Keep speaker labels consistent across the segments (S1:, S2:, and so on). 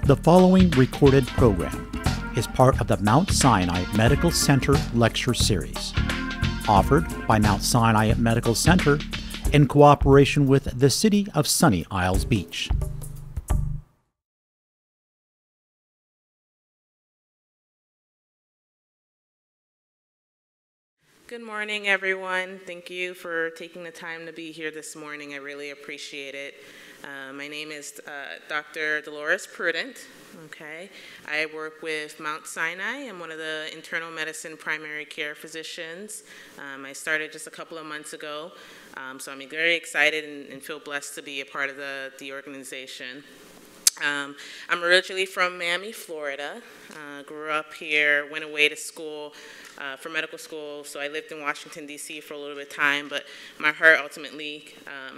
S1: The following recorded program is part of the Mount Sinai Medical Center Lecture Series, offered by Mount Sinai Medical Center in cooperation with the City of Sunny Isles Beach.
S2: Good morning, everyone. Thank you for taking the time to be here this morning. I really appreciate it. My name is Dr. Dolores Prudent. Okay, I work with Mount Sinai. I'm one of the internal medicine primary care physicians. I started just a couple of months ago, so I'm very excited and feel blessed to be a part of the organization. I'm originally from Miami, Florida. Grew up here, went away to school for medical school, so I lived in Washington, D.C. for a little bit of time, but my heart ultimately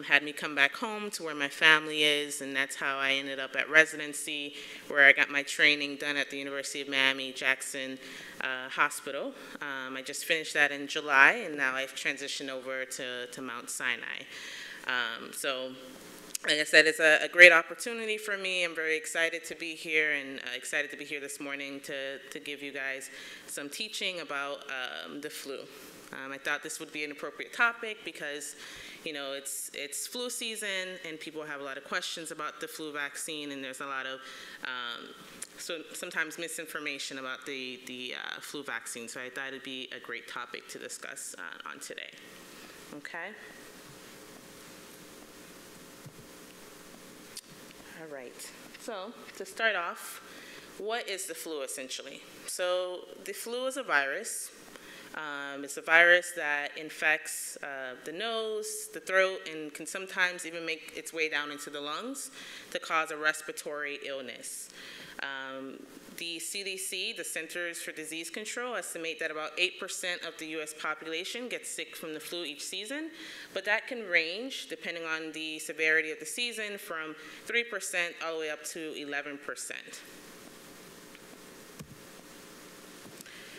S2: had me come back home to where my family is, and that's how I ended up at residency, where I got my training done at the University of Miami Jackson Hospital. I just finished that in July, and now I've transitioned over to Mount Sinai. Like I said, it's a great opportunity for me. I'm very excited to be here and excited to be here this morning to give you guys some teaching about the flu. I thought this would be an appropriate topic because, you know, it's flu season and people have a lot of questions about the flu vaccine, and there's a lot of sometimes misinformation about the flu vaccine. So I thought it'd be a great topic to discuss on today. Okay. All right, so to start off, what is the flu essentially? So the flu is a virus. It's a virus that infects the nose, the throat, and can sometimes even make its way down into the lungs to cause a respiratory illness. The CDC, the Centers for Disease Control, estimate that about 8% of the U.S. population gets sick from the flu each season, but that can range, depending on the severity of the season, from 3% all the way up to 11%.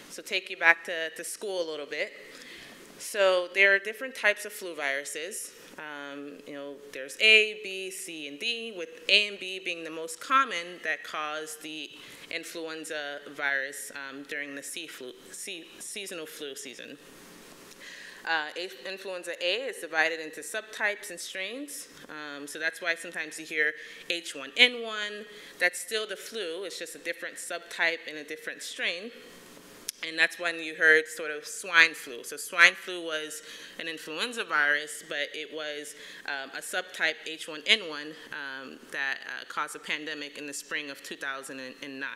S2: So take you back to school a little bit. So there are different types of flu viruses. There's A, B, C, and D, with A and B being the most common that cause the influenza virus during the seasonal flu season. Influenza A is divided into subtypes and strains, so that's why sometimes you hear H1N1. That's still the flu, it's just a different subtype and a different strain. And that's when you heard sort of swine flu. So swine flu was an influenza virus, but it was a subtype H1N1 that caused a pandemic in the spring of 2009.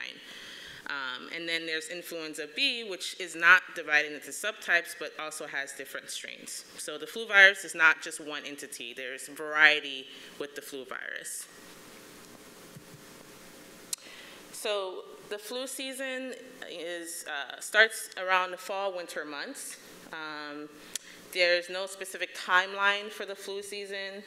S2: And then there's influenza B, which is not divided into subtypes, but also has different strains. So the flu virus is not just one entity. There's variety with the flu virus. So the flu season starts around the fall-winter months. There's no specific timeline for the flu season.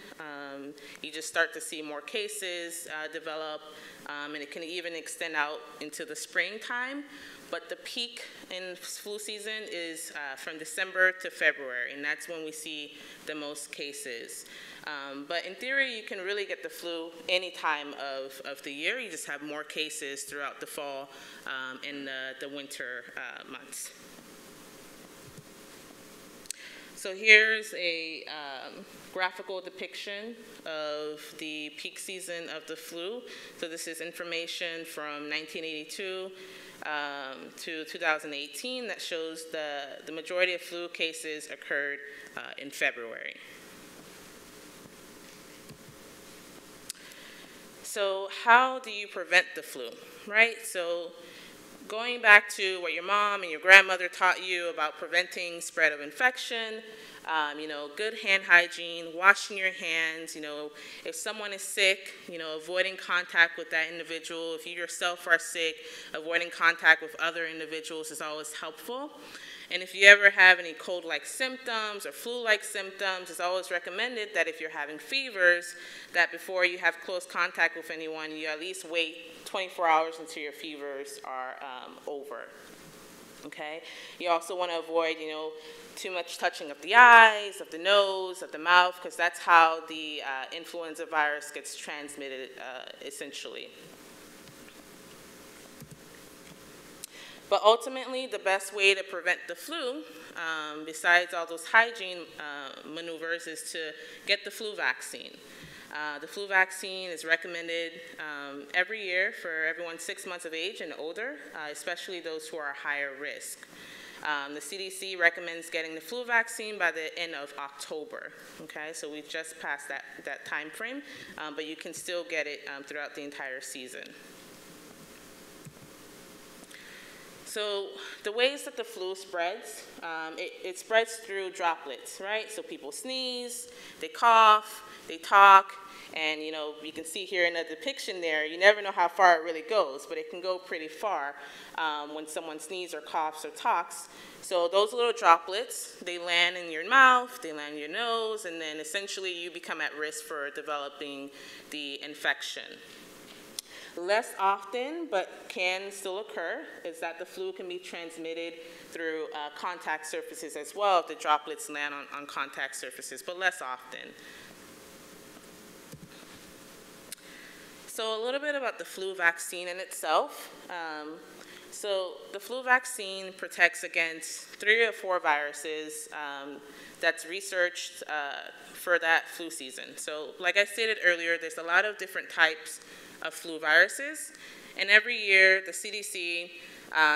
S2: You just start to see more cases develop, and it can even extend out into the springtime. But the peak in flu season is from December to February, and that's when we see the most cases. But in theory, you can really get the flu any time of the year. You just have more cases throughout the fall and the winter months. So here's a graphical depiction of the peak season of the flu. So this is information from 1982 to 2018 that shows the majority of flu cases occurred in February. So how do you prevent the flu, right? So going back to what your mom and your grandmother taught you about preventing spread of infection, good hand hygiene, washing your hands, if someone is sick, avoiding contact with that individual. If you yourself are sick, avoiding contact with other individuals is always helpful. And if you ever have any cold-like symptoms or flu-like symptoms, it's always recommended that if you're having fevers, that before you have close contact with anyone, you at least wait 24 hours until your fevers are over. Okay? You also want to avoid, too much touching of the eyes, of the nose, of the mouth, because that's how the influenza virus gets transmitted, essentially. But ultimately, the best way to prevent the flu, besides all those hygiene maneuvers, is to get the flu vaccine. The flu vaccine is recommended every year for everyone 6 months of age and older, especially those who are higher risk. The CDC recommends getting the flu vaccine by the end of October. Okay, so we've just passed that time frame, but you can still get it throughout the entire season. So the ways that the flu spreads, it spreads through droplets, right? So people sneeze, they cough, they talk, and you can see here in the depiction there, you never know how far it really goes, but it can go pretty far when someone sneezes or coughs or talks. So those little droplets, they land in your mouth, they land in your nose, and then essentially you become at risk for developing the infection. Less often, but can still occur, is that the flu can be transmitted through contact surfaces as well if the droplets land on contact surfaces, but less often. So a little bit about the flu vaccine in itself. So the flu vaccine protects against 3 or 4 viruses that's researched for that flu season. So like I stated earlier, there's a lot of different types of flu viruses, and every year the CDC,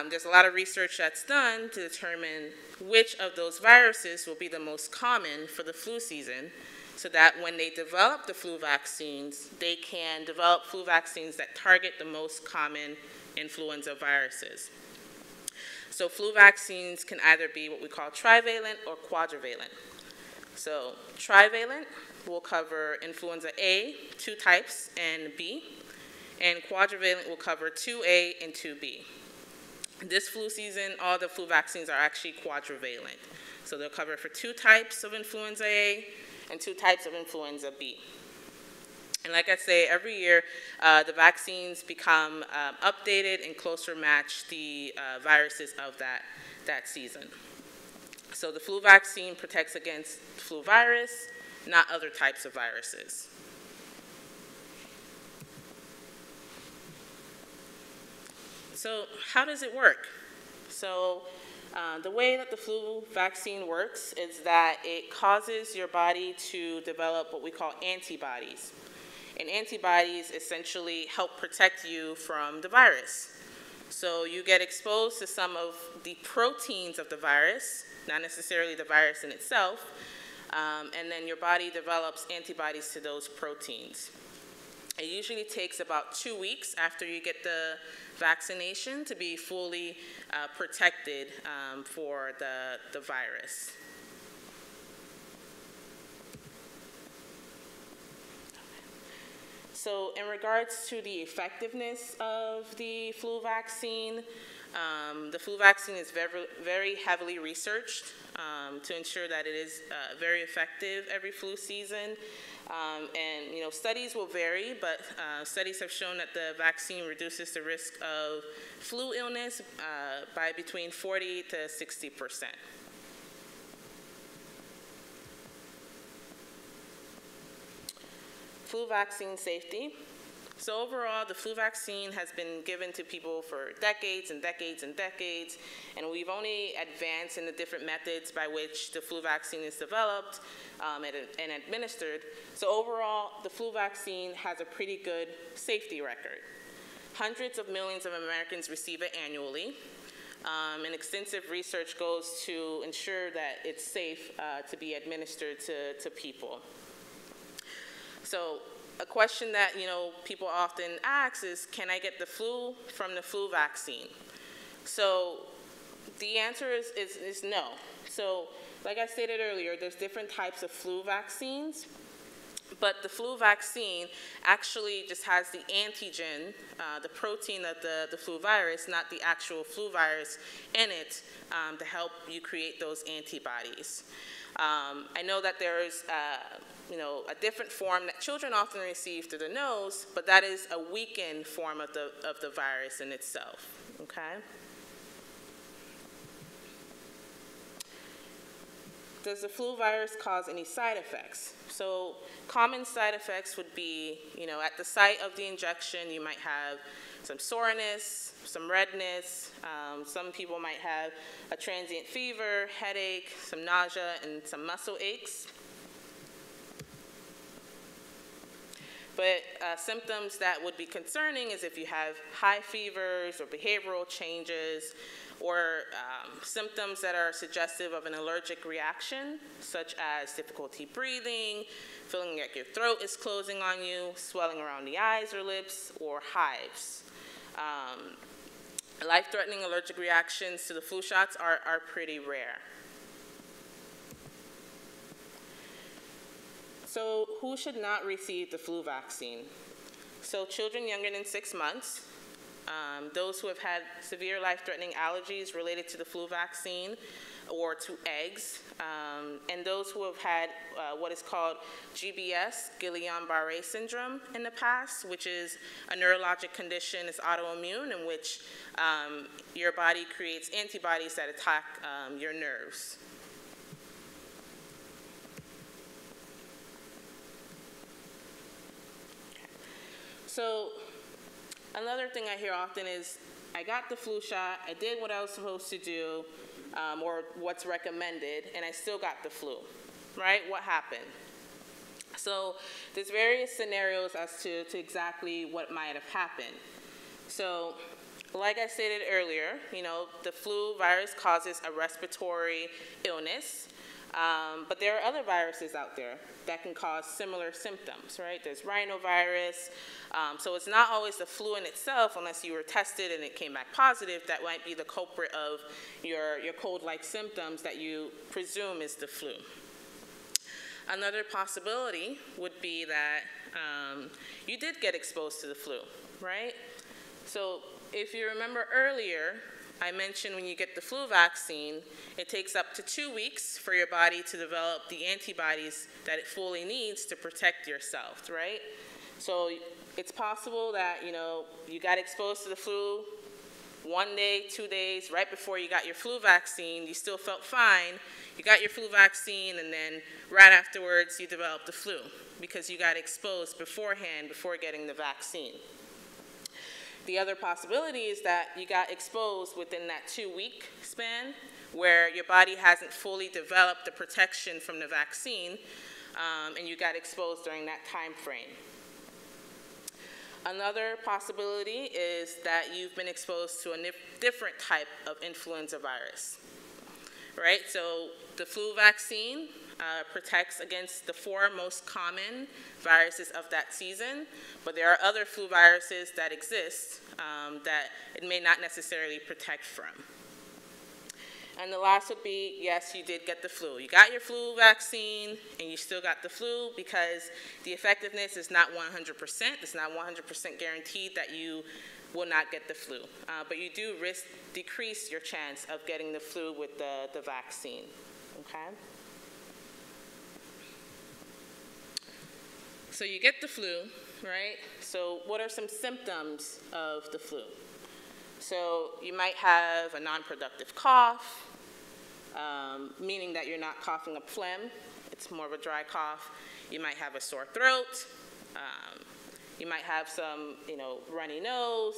S2: there's a lot of research that's done to determine which of those viruses will be the most common for the flu season, so that when they develop the flu vaccines, they can develop flu vaccines that target the most common influenza viruses. So flu vaccines can either be what we call trivalent or quadrivalent. So trivalent will cover influenza A, 2 types, and B, and quadrivalent will cover 2A and 2B. This flu season, all the flu vaccines are actually quadrivalent. So they'll cover for 2 types of influenza A and 2 types of influenza B. And like I say, every year the vaccines become updated and closer match the viruses of that season. So the flu vaccine protects against flu virus, not other types of viruses. So how does it work? So the way that the flu vaccine works is that it causes your body to develop what we call antibodies. And antibodies essentially help protect you from the virus. So you get exposed to some of the proteins of the virus, not necessarily the virus in itself, and then your body develops antibodies to those proteins. It usually takes about 2 weeks after you get the vaccination to be fully protected for the virus. So in regards to the effectiveness of the flu vaccine is very heavily researched to ensure that it is very effective every flu season. And studies will vary, but studies have shown that the vaccine reduces the risk of flu illness by between 40 to 60%. Flu vaccine safety. So overall, the flu vaccine has been given to people for decades and decades and decades, and we've only advanced in the different methods by which the flu vaccine is developed and administered. So overall, the flu vaccine has a pretty good safety record. Hundreds of millions of Americans receive it annually, and extensive research goes to ensure that it's safe to be administered to people. So a question that people often ask is, can I get the flu from the flu vaccine? So the answer is no. So like I stated earlier, there's different types of flu vaccines, but the flu vaccine actually just has the antigen, the protein of the flu virus, not the actual flu virus in it, to help you create those antibodies. I know that there is a different form that children often receive through the nose, but that is a weakened form of the virus in itself, okay? does the flu virus cause any side effects? So common side effects would be, at the site of the injection, you might have some soreness, some redness. Some people might have a transient fever, headache, some nausea, and some muscle aches. But symptoms that would be concerning is if you have high fevers or behavioral changes, or symptoms that are suggestive of an allergic reaction, such as difficulty breathing, feeling like your throat is closing on you, swelling around the eyes or lips, or hives. Life-threatening allergic reactions to the flu shots are pretty rare. So who should not receive the flu vaccine? So children younger than 6 months, those who have had severe life-threatening allergies related to the flu vaccine or to eggs, and those who have had what is called GBS, Guillain-Barré syndrome, in the past, which is a neurologic condition, it's autoimmune, in which your body creates antibodies that attack your nerves. So another thing I hear often is, I got the flu shot, I did what I was supposed to do, or what's recommended, and I still got the flu, right? What happened? So there's various scenarios as to exactly what might have happened. So like I stated earlier, the flu virus causes a respiratory illness, but there are other viruses out there that can cause similar symptoms, right? There's rhinovirus, so it's not always the flu in itself, unless you were tested and it came back positive, that might be the culprit of your cold-like symptoms that you presume is the flu. Another possibility would be that you did get exposed to the flu, right? So if you remember earlier, I mentioned when you get the flu vaccine, it takes up to 2 weeks for your body to develop the antibodies that it fully needs to protect yourself, right? So it's possible that, you got exposed to the flu 1 day, 2 days, right before you got your flu vaccine, you still felt fine, you got your flu vaccine, and then right afterwards you developed the flu because you got exposed beforehand, before getting the vaccine. The other possibility is that you got exposed within that 2-week span where your body hasn't fully developed the protection from the vaccine, and you got exposed during that time frame. Another possibility is that you've been exposed to a different type of influenza virus, right? So the flu vaccine protects against the 4 most common viruses of that season, but there are other flu viruses that exist that it may not necessarily protect from. And the last would be, yes, you did get the flu. You got your flu vaccine, and you still got the flu because the effectiveness is not 100%. It's not 100% guaranteed that you will not get the flu. But you do decrease your chance of getting the flu with the vaccine, okay? So you get the flu, right? So what are some symptoms of the flu? So you might have a non-productive cough, meaning that you're not coughing up phlegm. It's more of a dry cough. You might have a sore throat. You might have some, runny nose,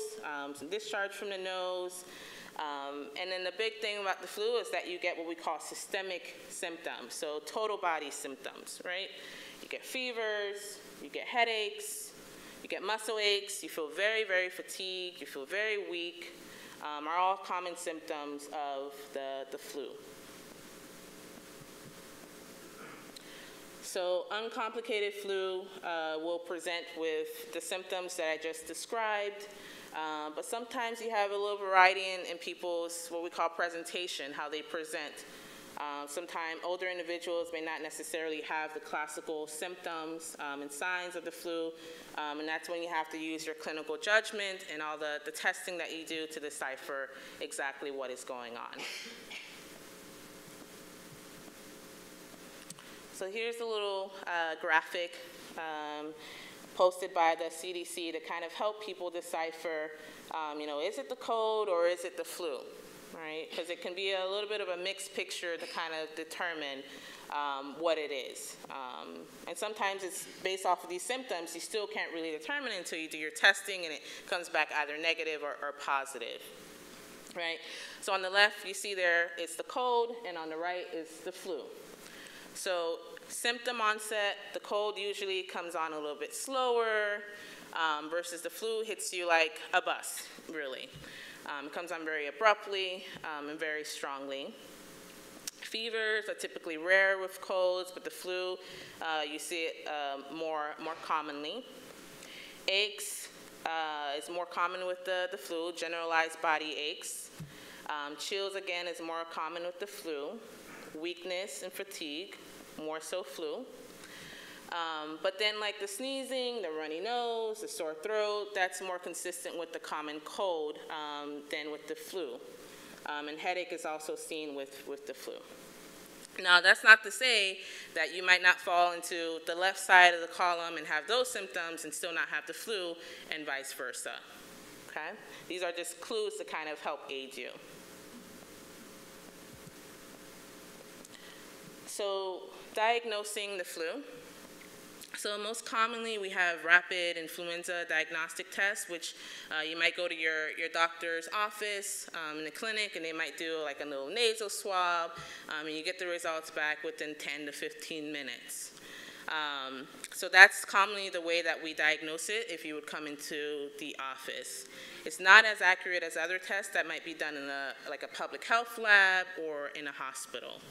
S2: some discharge from the nose. And then the big thing about the flu is that you get what we call systemic symptoms, so total body symptoms, right? You get fevers, you get headaches, you get muscle aches, you feel very, very fatigued, you feel very weak, are all common symptoms of the flu. So uncomplicated flu will present with the symptoms that I just described, but sometimes you have a little variety in people's what we call presentation, how they present. Sometimes older individuals may not necessarily have the classical symptoms and signs of the flu, and that's when you have to use your clinical judgment and all the testing that you do to decipher exactly what is going on. So here's a little graphic posted by the CDC to kind of help people decipher, is it the cold or is it the flu? right? Because it can be a little bit of a mixed picture to kind of determine what it is. And sometimes it's based off of these symptoms, you still can't really determine until you do your testing and it comes back either negative or positive, right? So on the left, you see there, it's the cold, and on the right is the flu. So symptom onset, the cold usually comes on a little bit slower, versus the flu hits you like a bus, really. It comes on very abruptly and very strongly. Fevers are typically rare with colds, but the flu, you see it more commonly. Aches is more common with the flu, generalized body aches. Chills, again, is more common with the flu. Weakness and fatigue, more so flu. But then like the sneezing, the runny nose, the sore throat, that's more consistent with the common cold than with the flu. And headache is also seen with the flu. Now, that's not to say that you might not fall into the left side of the column and have those symptoms and still not have the flu, and vice versa, okay? These are just clues to kind of help aid you. So, diagnosing the flu. So most commonly, we have rapid influenza diagnostic tests, which you might go to your doctor's office in the clinic, and they might do like a little nasal swab, and you get the results back within 10 to 15 minutes. So that's commonly the way that we diagnose it if you would come into the office. It's not as accurate as other tests that might be done in like a public health lab or in a hospital.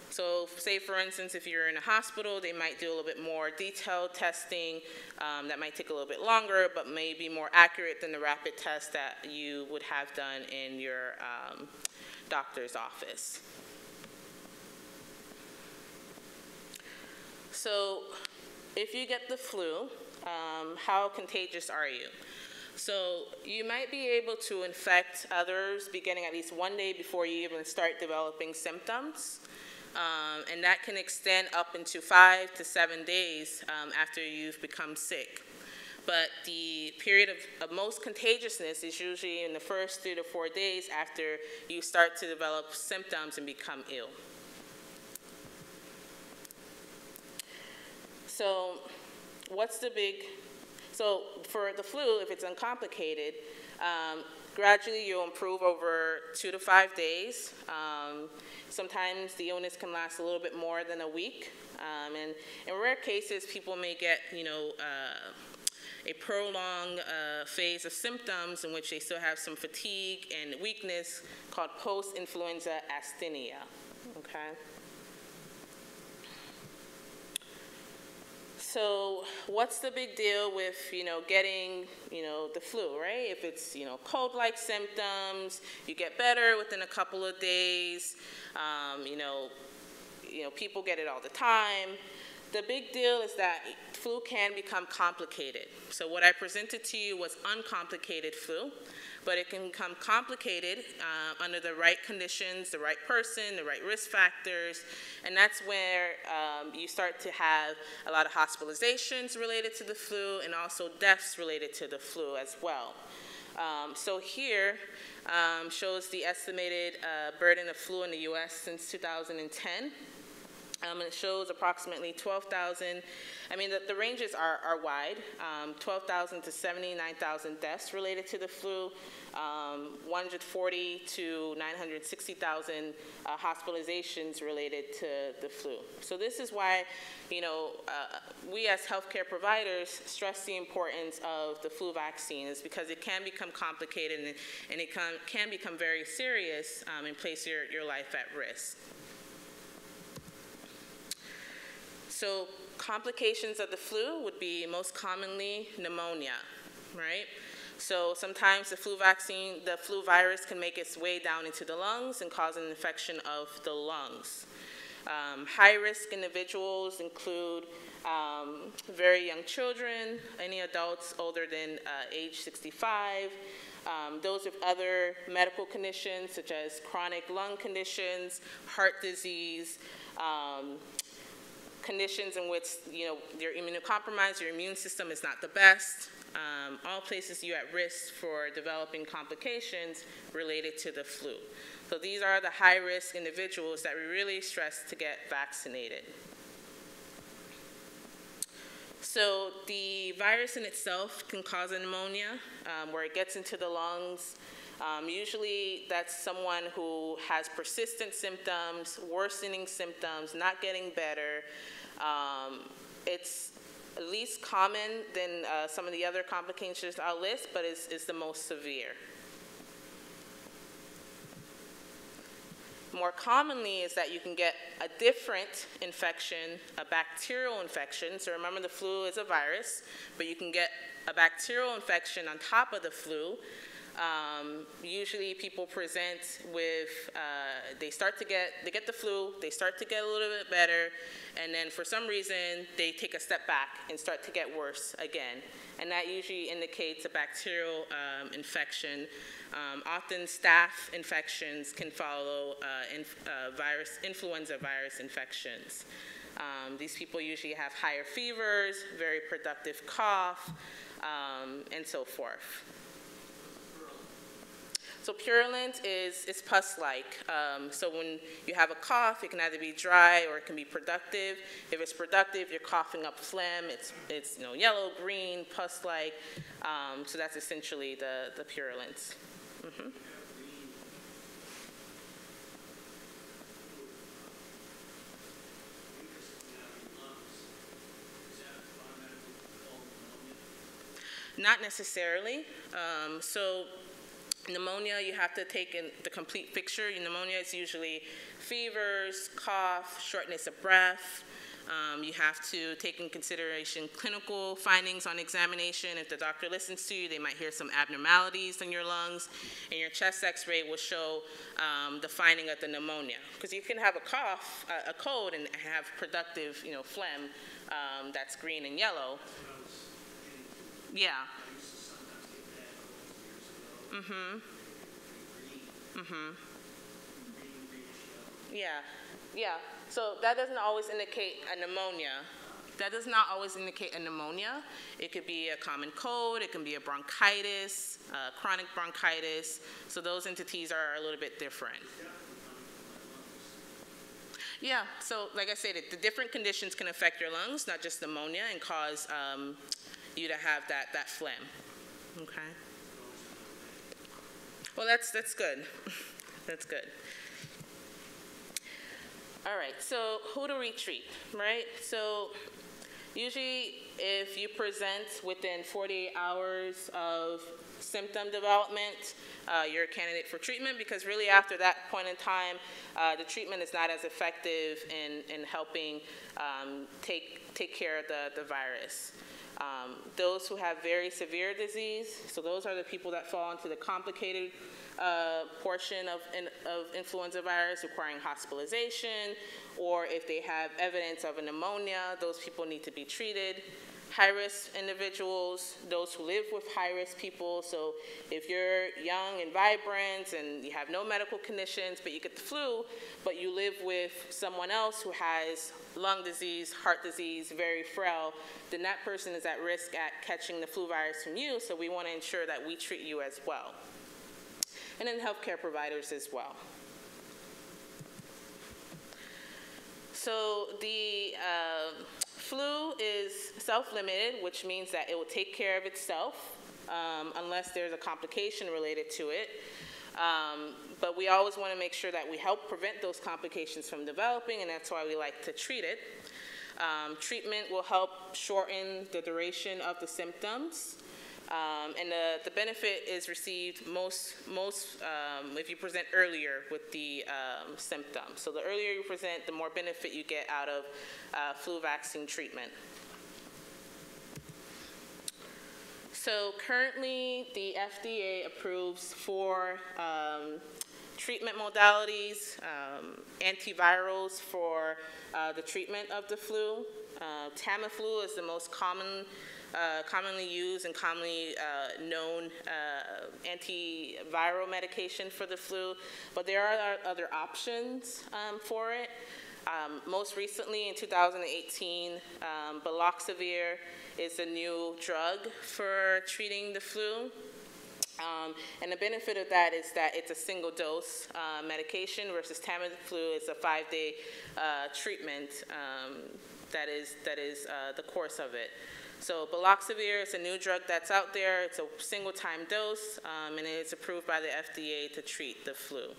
S2: So say, for instance, if you're in a hospital, they might do a little bit more detailed testing that might take a little bit longer, but may be more accurate than the rapid test that you would have done in your doctor's office. So if you get the flu, how contagious are you? So you might be able to infect others beginning at least one day before you even start developing symptoms. And that can extend up into 5 to 7 days after you've become sick. But the period of most contagiousness is usually in the first 3 to 4 days after you start to develop symptoms and become ill. So so for the flu, if it's uncomplicated, gradually you'll improve over 2 to 5 days. Sometimes the illness can last a little bit more than a week. And in rare cases, people may get, a prolonged phase of symptoms in which they still have some fatigue and weakness called post-influenza asthenia, okay? So what's the big deal with, getting, the flu, right? If it's, cold-like symptoms, you get better within a couple of days. People get it all the time. The big deal is that flu can become complicated. So what I presented to you was uncomplicated flu, but it can become complicated under the right conditions, the right person, the right risk factors, and that's where you start to have a lot of hospitalizations related to the flu and also deaths related to the flu as well. So here shows the estimated burden of flu in the U.S. since 2010. And it shows approximately 12,000, the ranges are wide, 12,000 to 79,000 deaths related to the flu, 140 to 960,000 hospitalizations related to the flu. So this is why, we as healthcare providers stress the importance of the flu vaccine, is because it can become complicated and it can become very serious and place your life at risk. So complications of the flu would be most commonly pneumonia, right? So sometimes the flu virus can make its way down into the lungs and cause an infection of the lungs. High-risk individuals include very young children, any adults older than age 65, those with other medical conditions such as chronic lung conditions, heart disease, conditions in which, you're immunocompromised, your immune system is not the best, all places you at risk for developing complications related to the flu. So these are the high-risk individuals that we really stress to get vaccinated. So the virus in itself can cause a pneumonia, where it gets into the lungs. Usually that's someone who has persistent symptoms, worsening symptoms, not getting better. It's least common than some of the other complications I'll list, but is the most severe. More commonly is that you can get a different infection, a bacterial infection. So remember, the flu is a virus, but you can get a bacterial infection on top of the flu. Usually people present with, they get the flu, they start to get a little bit better, and then for some reason they take a step back and start to get worse again. And that usually indicates a bacterial infection. Often staph infections can follow influenza virus infections. These people usually have higher fevers, very productive cough, and so forth. So purulent is pus-like. So when you have a cough, it can either be dry or it can be productive. If it's productive, you're coughing up phlegm. It's yellow, green, pus-like. So that's essentially the purulence. Mm-hmm. Not necessarily. So pneumonia, you have to take in the complete picture. Pneumonia is usually fevers, cough, shortness of breath. You have to take in consideration clinical findings on examination. If the doctor listens to you, they might hear some abnormalities in your lungs, and your chest x-ray will show the finding of the pneumonia. Because you can have a cough, a cold, and have productive, phlegm that's green and yellow. Yeah. Mm-hmm. Mm-hmm. Yeah. So that doesn't always indicate a pneumonia. That does not always indicate a pneumonia. It could be a common cold. It can be a bronchitis, chronic bronchitis. So those entities are a little bit different. Yeah. So like I said, the different conditions can affect your lungs, not just pneumonia, and cause you to have that phlegm. Okay. Well, that's good. That's good. All right, so who do we treat, right? So usually if you present within 48 hours of symptom development, you're a candidate for treatment, because really after that point in time, the treatment is not as effective in helping take care of the virus. Those who have very severe disease, so those are the people that fall into the complicated portion of influenza virus requiring hospitalization, or if they have evidence of a pneumonia, those people need to be treated. High-risk individuals, those who live with high-risk people, so if you're young and vibrant and you have no medical conditions, but you get the flu, but you live with someone else who has lung disease, heart disease, very frail, then that person is at risk at catching the flu virus from you, so we want to ensure that we treat you as well. And then healthcare providers as well. So the flu is self-limited, which means that it will take care of itself unless there's a complication related to it. But we always want to make sure that we help prevent those complications from developing, and that's why we like to treat it. Treatment will help shorten the duration of the symptoms. And the benefit is received most if you present earlier with the symptoms. So the earlier you present, the more benefit you get out of flu vaccine treatment. So currently, the FDA approves 4 treatment modalities, antivirals for the treatment of the flu. Tamiflu is the most commonly used and commonly known antiviral medication for the flu, but there are other options for it. Most recently, in 2018, baloxavir is a new drug for treating the flu. And the benefit of that is that it's a single dose medication versus Tamiflu is a 5-day treatment that is the course of it. So baloxavir is a new drug that's out there. It's a single time dose, and it's approved by the FDA to treat the flu.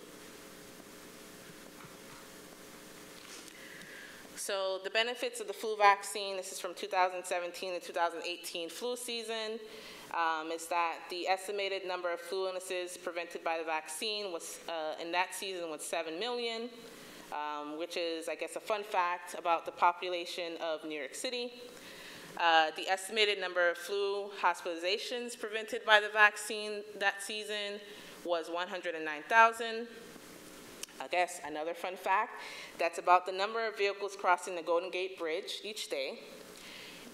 S2: So the benefits of the flu vaccine, this is from 2017 to 2018 flu season, is that the estimated number of flu illnesses prevented by the vaccine was, in that season, was 7 million, which is, I guess, a fun fact about the population of New York City. The estimated number of flu hospitalizations prevented by the vaccine that season was 109,000. I guess another fun fact, that's about the number of vehicles crossing the Golden Gate Bridge each day.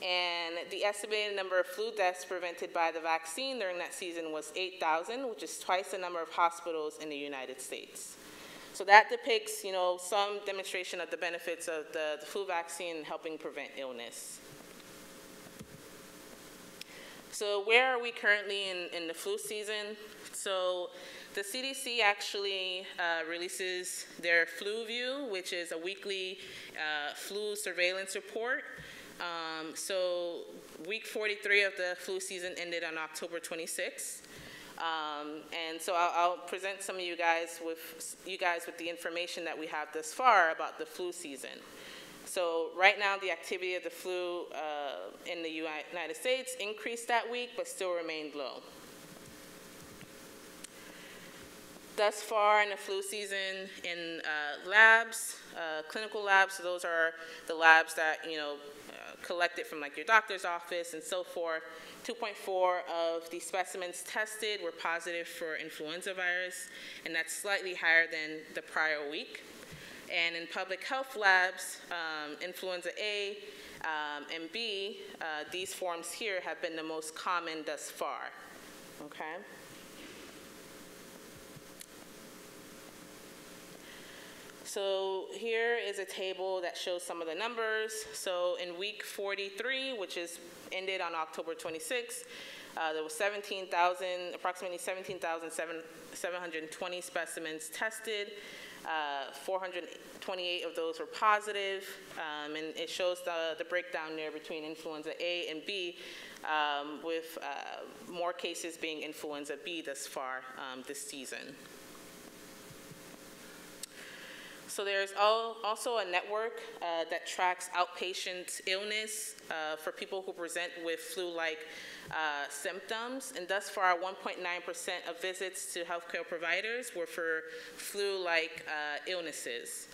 S2: And the estimated number of flu deaths prevented by the vaccine during that season was 8,000, which is twice the number of hospitals in the United States. So that depicts, some demonstration of the benefits of the flu vaccine in helping prevent illness. So where are we currently in the flu season? So the CDC actually releases their Flu View, which is a weekly flu surveillance report. So week 43 of the flu season ended on October 26th. And so I'll present some of you guys with the information that we have thus far about the flu season. So right now, the activity of the flu in the United States increased that week, but still remained low. Thus far in the flu season in labs, clinical labs, so those are the labs that, collected from like your doctor's office and so forth, 2.4 of the specimens tested were positive for influenza virus, and that's slightly higher than the prior week. And in public health labs, influenza A and B, these forms here have been the most common thus far, okay? So here is a table that shows some of the numbers. So in week 43, which is ended on October 26th, there was approximately 17,720 specimens tested. 428 of those were positive, and it shows the breakdown there between influenza A and B, with more cases being influenza B thus far this season. So there's also a network that tracks outpatient illness for people who present with flu-like symptoms, and thus far 1.9% of visits to healthcare providers were for flu-like illnesses.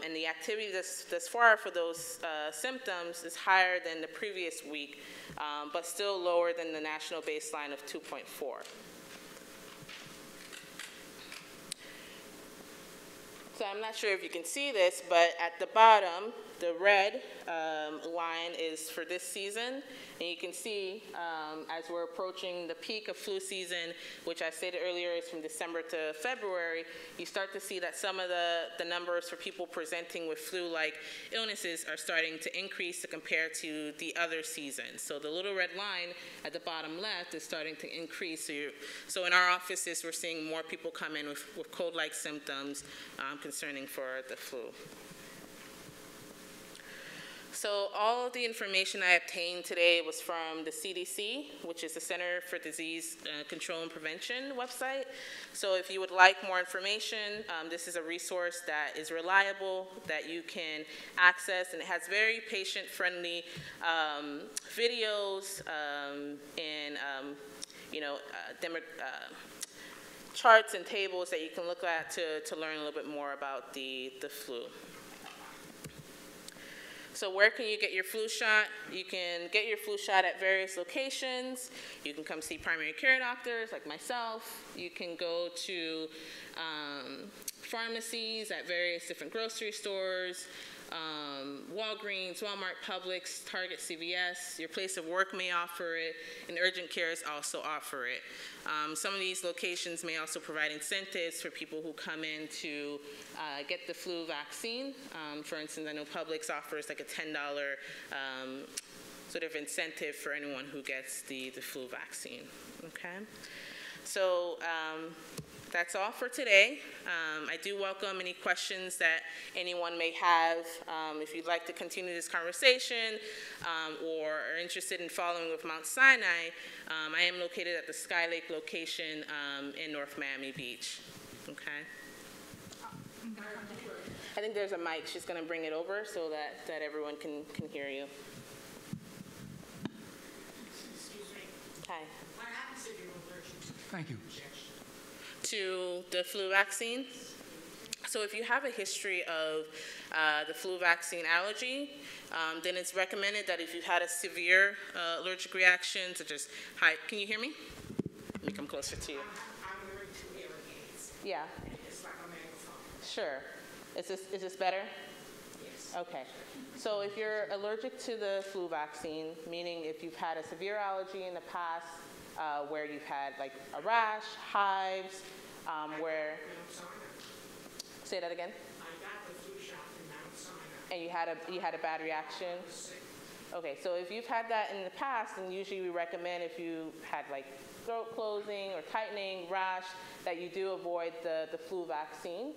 S2: And the activity thus far for those symptoms is higher than the previous week, but still lower than the national baseline of 2.4. So I'm not sure if you can see this, but at the bottom, the red line is for this season. And you can see as we're approaching the peak of flu season, which I stated earlier is from December to February, you start to see that some of the numbers for people presenting with flu-like illnesses are starting to increase to compare to the other seasons. So the little red line at the bottom left is starting to increase. So in our offices, we're seeing more people come in with cold-like symptoms concerning for the flu. So all of the information I obtained today was from the CDC, which is the Center for Disease Control and Prevention website. So if you would like more information, this is a resource that is reliable, that you can access, and it has very patient-friendly videos and charts and tables that you can look at to learn a little bit more about the flu. So where can you get your flu shot? You can get your flu shot at various locations. You can come see primary care doctors like myself. You can go to pharmacies at various different grocery stores. Walgreens, Walmart, Publix, Target, CVS. Your place of work may offer it, and urgent cares also offer it. Some of these locations may also provide incentives for people who come in to get the flu vaccine. For instance, I know Publix offers like a $10 sort of incentive for anyone who gets the flu vaccine, okay? So that's all for today. I do welcome any questions that anyone may have. If you'd like to continue this conversation or are interested in following with Mount Sinai, I am located at the Sky Lake location in North Miami Beach, okay? I think there's a mic. She's going to bring it over so that everyone can hear you. Hi.
S3: What happens if you're allergic to
S4: Thank you.
S2: To the flu vaccine? So if you have a history of the flu vaccine allergy, then it's recommended that if you've had a severe allergic reaction, such as, hi, can you hear me? Let me come closer to you.
S3: I'm wearing 2 hearing aids.
S2: Yeah,
S3: It's like a megaphone.
S2: sure. Is this better?
S3: Yes.
S2: Okay. So if you're allergic to the flu vaccine, meaning if you've had a severe allergy in the past, where you've had like a rash, hives, where,
S3: Mount Sinai.
S2: say that again?
S3: I got the flu shot in Mount Sinai.
S2: And you had a bad reaction?
S3: I was sick.
S2: Okay, so if you've had that in the past, then usually we recommend if you had like throat closing or tightening, rash, that you do avoid the flu vaccine.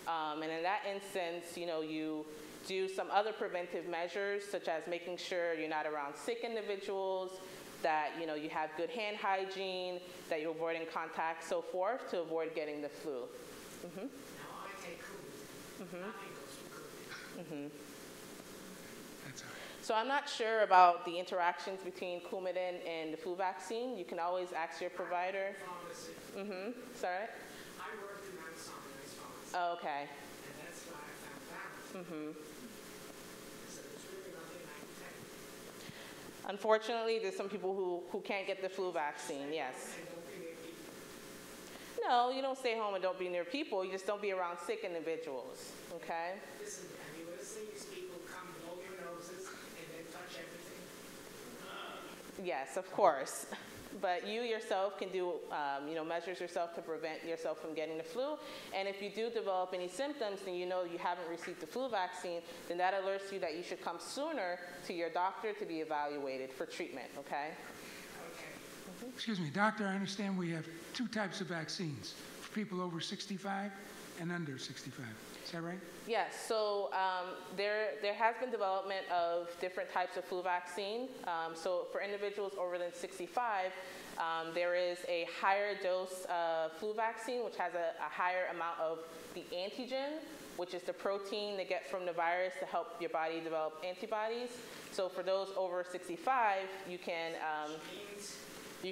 S2: And in that instance, you do some other preventive measures, such as making sure you're not around sick individuals, that you have good hand hygiene, that you're avoiding contact, so forth, to avoid getting the flu. Mm-hmm.
S3: Now I take Coumadin. Nothing goes with Coumadin.
S4: That's all right.
S2: So I'm not sure about the interactions between Coumadin and the flu vaccine. You can always ask your provider.
S3: Pharmacy.
S2: Mm-hmm. Sorry?
S3: I worked in Mount Sinai's pharmacy.
S2: Oh, okay.
S3: And that's why I found out.
S2: Mm-hmm.
S3: So there's really nothing I can take.
S2: Unfortunately, there's some people who can't get the flu vaccine, yes.
S3: And don't be near people.
S2: No, you don't stay home and don't be near people. You just don't be around sick individuals, okay?
S3: Listen, have you ever seen these people come blow your noses and then touch everything?
S2: Yes, of course. But you yourself can do, measures yourself to prevent yourself from getting the flu. And if you do develop any symptoms and you know you haven't received the flu vaccine, then that alerts you that you should come sooner to your doctor to be evaluated for treatment, okay?
S3: Okay.
S4: Excuse me, doctor, I understand we have 2 types of vaccines for people over 65 and under 65. Is that right?
S2: Yes, so there has been development of different types of flu vaccine. So for individuals over than 65, there is a higher dose flu vaccine, which has a higher amount of the antigen, which is the protein they get from the virus to help your body develop antibodies. So for those over 65, you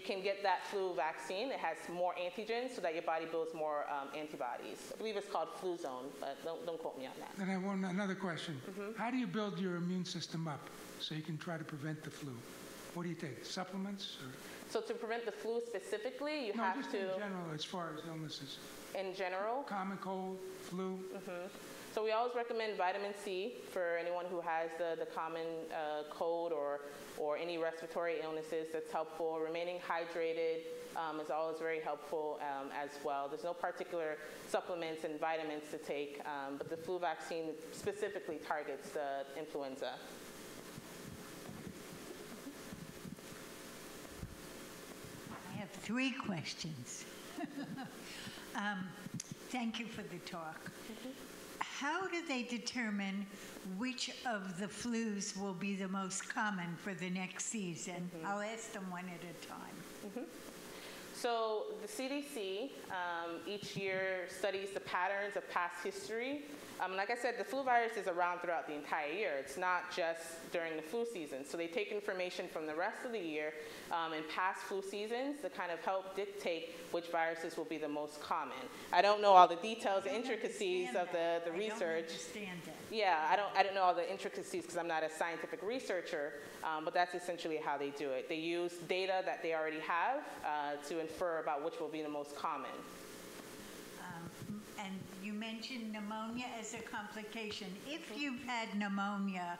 S2: can get that flu vaccine. It has more antigens so that your body builds more antibodies. I believe it's called Fluzone, but don't quote me on that.
S4: Then I want another question. How do you build your immune system up so you can try to prevent the flu? What do you take, supplements? Or?
S2: So to prevent the flu specifically, you
S4: No,
S2: have
S4: just
S2: to,
S4: in general, as far as illnesses.
S2: in general,
S4: Common cold, flu.
S2: so we always recommend vitamin C for anyone who has the common cold or any respiratory illnesses. That's helpful. Remaining hydrated is always very helpful as well. There's no particular supplements and vitamins to take, but the flu vaccine specifically targets the influenza.
S5: I have 3 questions. Thank you for the talk. How do they determine which of the flus will be the most common for the next season? I'll ask them one at a time.
S2: So the CDC each year studies the patterns of past history. Like I said, the flu virus is around throughout the entire year. It's not just during the flu season. So they take information from the rest of the year and past flu seasons to kind of help dictate which viruses will be the most common. I don't know all the details and intricacies of the research.
S5: I don't understand that.
S2: Yeah, I don't know all the intricacies because I'm not a scientific researcher, but that's essentially how they do it. They use data that they already have to infer about which will be the most common.
S5: And you mentioned pneumonia as a complication. If you've had pneumonia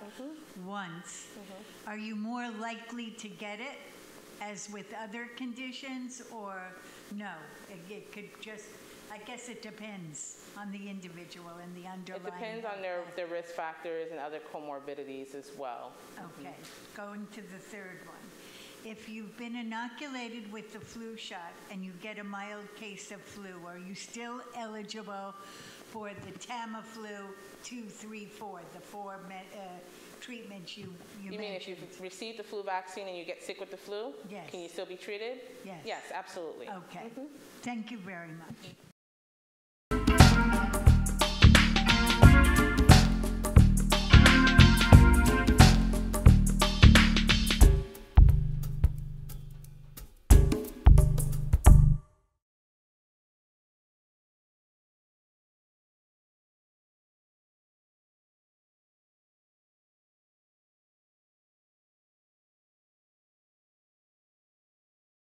S5: once, are you more likely to get it as with other conditions, or no? It could just, I guess it depends on the individual and the underlying.
S2: It depends on their risk factors and other comorbidities as well.
S5: Okay, going to the third one. If you've been inoculated with the flu shot and you get a mild case of flu, are you still eligible for the Tamiflu 2, 3, 4, the four treatments you
S2: You mean if
S5: mentioned?
S2: you've received the flu vaccine and you get sick with the flu?
S5: Yes.
S2: Can you still be treated?
S5: Yes.
S2: Yes, absolutely.
S5: Okay, thank you very much.